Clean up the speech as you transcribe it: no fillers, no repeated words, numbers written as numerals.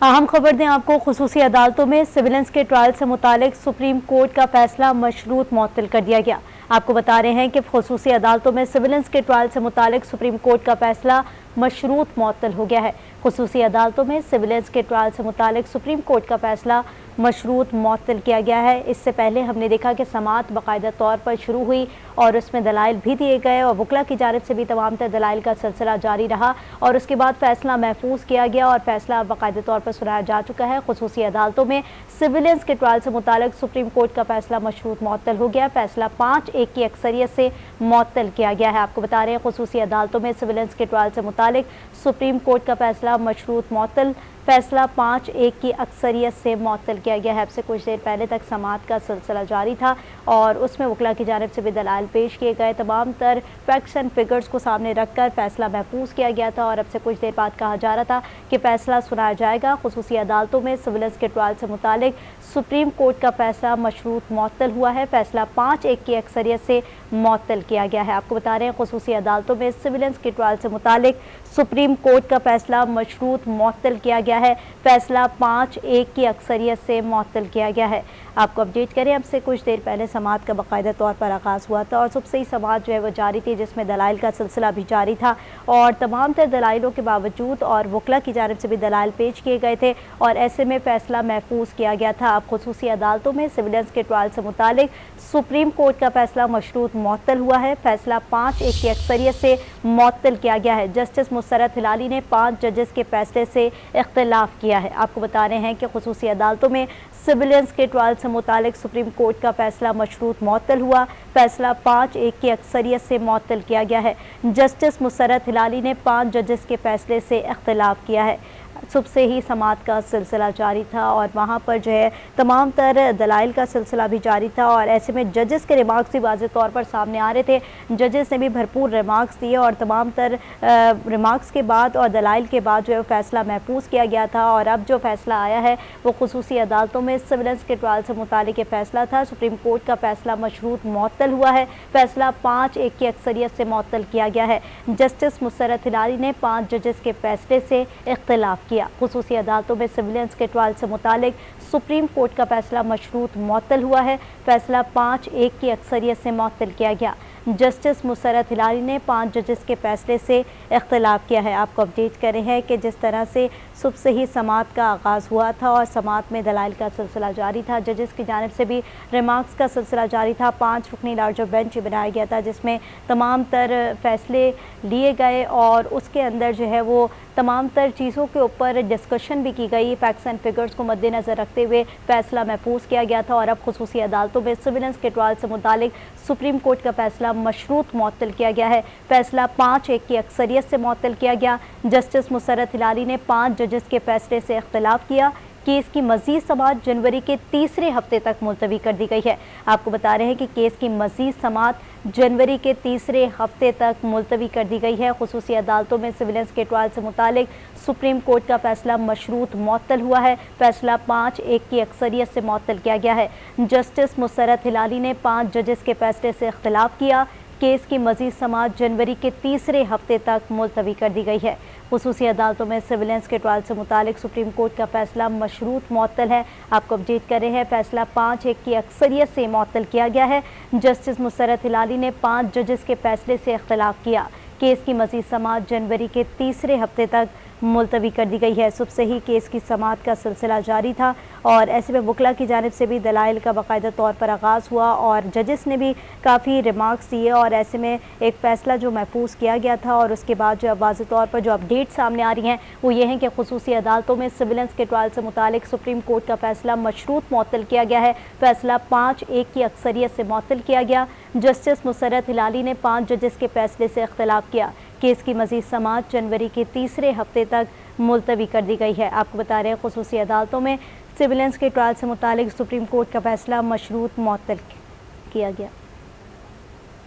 अहम खबर दें आपको, खुसूसी अदालतों में सिविलियंस के ट्रायल से मुतालिक सुप्रीम कोर्ट का फैसला मशरूत मुअत्तल कर दिया गया। आपको बता रहे हैं कि खुसूसी अदालतों में सिविलियंस के ट्रायल से मुतालिक सुप्रीम कोर्ट का फैसला मशरूत मुअत्तल हो गया है। खुसूसी अदालतों में सिविलियंस के ट्रायल से मुतालिक सुप्रीम कोर्ट का फैसला मशरूत मुअत्तल किया गया है। इससे पहले हमने देखा कि समाअत बाकायदा तौर पर शुरू हुई और उसमें दलाइल भी दिए गए और वकला की जानिब से भी तमाम तर दलाइल का सिलसिला जारी रहा और उसके बाद फैसला महफूज किया गया और फैसला बाकायदा तौर पर सुनाया जा चुका है। खुसूसी अदालतों में सिविलियंस के ट्रायल से मुतालिक सुप्रीम कोर्ट का फैसला मशरूत मुअत्तल हो गया। फैसला 5-1 की अक्सरियत से मुअत्तल किया गया है। आपको बता रहे हैं, खुसूसी अदालतों में सिविलियंस के ट्रायल से मुतालिक सुप्रीम कोर्ट का फैसला मशरूत मुअत्तल फैसला 5-1 की अक्सरियत से मुअत्तल किया गया है। अब से कुछ देर पहले तक समाअत का सिलसिला जारी था और उसमें वकला की जानिब से भी दलाइल पेश किए गए। तमाम तर फैक्ट्स एंड फिगर्स को सामने रखकर फैसला महफूज किया गया था और अब से कुछ देर बाद कहा जा रहा था कि फैसला सुनाया जाएगा। खुसूसी अदालतों में सिविलियंस के ट्रायल से मुतालिक सुप्रीम कोर्ट का फैसला मशरूत मुअत्तल हुआ है। फैसला 5-1 की अक्सरियत से मुअत्तल किया गया है। आपको बता रहे हैं, खुसूसी अदालतों में सिविलियंस के ट्रायल से मुतालिक सुप्रीम कोर्ट का फैसला मशरूत मुअत्तल किया गया है। फैसला 5-1 की अक्सरियत से मुअत्तल किया गया है। आपको अपडेट करें, अब से कुछ देर पहले समाअत का बाकायदा तौर पर आगाज़ हुआ था और सुबह से ही समाअत जो है वो जारी थी, जिसमें दलाइल का सिलसिला भी जारी था और तमाम तर दलाइलों के बावजूद और वकला की जानिब से भी दलाइल पेश किए गए थे और ऐसे में फैसला महफूज किया गया था। अब खुसूसी अदालतों में सिविलियंस के ट्रायल से मुतालिक सुप्रीम कोर्ट का फैसला मशरूत मुअत्तल हुआ है। फैसला 5-1 की अक्सरियत से मुअत्तल किया गया है। जस्टिस मुसरत हिलाली ने 5 जजेस के फैसले से इख्तिलाफ किया है। आपको बता रहे हैं कि खुसूसी अदालतों में सिविलियंस के ट्रायल से मुतालिक सुप्रीम कोर्ट का फैसला मशरूत मुअत्तल हुआ। फैसला 5-1 की अक्सरियत से मुअत्तल किया गया है। जस्टिस मुसरत हिलाली ने 5 जजेस के फैसले से इख्तिलाफ किया है। सुबह से ही समाअत का सिलसिला जारी था और वहाँ पर जो है तमाम तर दलाइल का सिलसिला भी जारी था और ऐसे में जजेस के रिमार्क्स भी वाज़ेह तौर पर सामने आ रहे थे। जजेस ने भी भरपूर रिमार्क्स दिए और तमाम तर रिमार्क्स के बाद और दलाइल के बाद जो है फैसला महफूज किया गया था और अब जो फैसला आया है वो खुसूसी अदालतों में सिविलियंस के ट्रायल से मुतालिक फैसला था। सुप्रीम कोर्ट का फैसला मशरूत मुअत्तल हुआ है। फैसला 5-1 की अक्सरियत से मुअत्तल किया गया है। जस्टिस मुसरत हिलाली ने 5 जजेस के फैसले से इख्तिलाफ किया। खुसूसी अदालतों में सिविलियंस के ट्रायल से मुतालिक सुप्रीम कोर्ट का फैसला मशरूत मुअत्तल हुआ है। फैसला 5-1 की अक्सरियत से मुअत्तल किया गया। जस्टिस मुसरत हिलाली ने 5 जजेस के फैसले से इख्तिलाफ किया है। आपको अपडेट कर रहे हैं कि जिस तरह से सुबह से ही समाअत का आगाज़ हुआ था और समाअत में दलाइल का सिलसिला जारी था, जजेस की जानिब से भी रिमार्क्स का सिलसिला जारी था। 5 रुकनी लार्जर बेंच बनाया गया था जिसमें तमाम तर फैसले लिए गए और उसके अंदर जो है वो तमाम तर चीज़ों के ऊपर डिस्कशन भी की गई। फैक्ट्स एंड फिगर्स को मद्देनज़र रखते हुए फैसला महफूज किया गया था और अब खुसूसी अदालतों में सिविलियंस के ट्रायल से मुतालिक सुप्रीम कोर्ट का फैसला मशरूत मुअत्तल किया गया है। फैसला 5-1 की अक्सरियत से मुअत्तल किया गया। जस्टिस मुसरत हिलाली ने 5 जजेस के फैसले से इख्तिलाफ किया। केस की मज़ीद समाअत जनवरी के तीसरे हफ्ते तक मुलतवी कर दी गई है। आपको बता रहे हैं कि केस की मज़ीद समाअत जनवरी के तीसरे हफ्ते तक मुलतवी कर दी गई है। खुसूसी अदालतों में सिविलियंस के ट्रायल से मुतालिक सुप्रीम कोर्ट का फैसला मशरूत मुअत्तल हुआ है। फैसला 5-1 की अक्सरियत से मुअत्तल किया गया है। जस्टिस मुसरत हिलाली ने 5 जजेस के फैसले से इख्तिलाफ किया। केस की मज़ीद समाअत जनवरी के तीसरे हफ्ते तक मुलतवी कर दी गई है। खुसूसी अदालतों में सिविलियंस के ट्रायल से मुतालिक सुप्रीम कोर्ट का फैसला मशरूत मुअत्तल है। आपको अपडेट कर रहे हैं, फैसला 5-1 की अक्सरियत से मुअत्तल किया गया है। जस्टिस मुसरत हिलाली ने 5 जजेस के फैसले से इख्तिलाफ किया। केस की मज़ीद समाअत जनवरी के तीसरे हफ्ते तक मुलतवी कर दी गई है। सुबह से ही केस की समाअत का सिलसिला जारी था और ऐसे में वकला की जानिब से भी दलाइल का बाकायदा तौर पर आगाज़ हुआ और जजेस ने भी काफ़ी रिमार्क्स दिए और ऐसे में एक फ़ैसला जो महफूज किया गया था और उसके बाद जो वाज़ेह तौर पर जो अपडेट सामने आ रही हैं वो ये हैं कि खुसूसी अदालतों में सिविलियंस के ट्रायल से मुतालिक सुप्रीम कोर्ट का फैसला मशरूत मुअत्तल किया गया है। फैसला 5-1 की अक्सरियत से मुअत्तल किया गया। जस्टिस मुसरत हिलाली ने 5 जजेस के फैसले से इख्तिलाफ किया। केस की मज़ीद समाअत जनवरी के तीसरे हफ्ते तक मुलतवी कर दी गई है। आपको बता रहे हैं, खुसूसी अदालतों में सिविलियंस के ट्रायल से मुतालिक सुप्रीम कोर्ट का फैसला मशरूत मुअत्तल किया गया।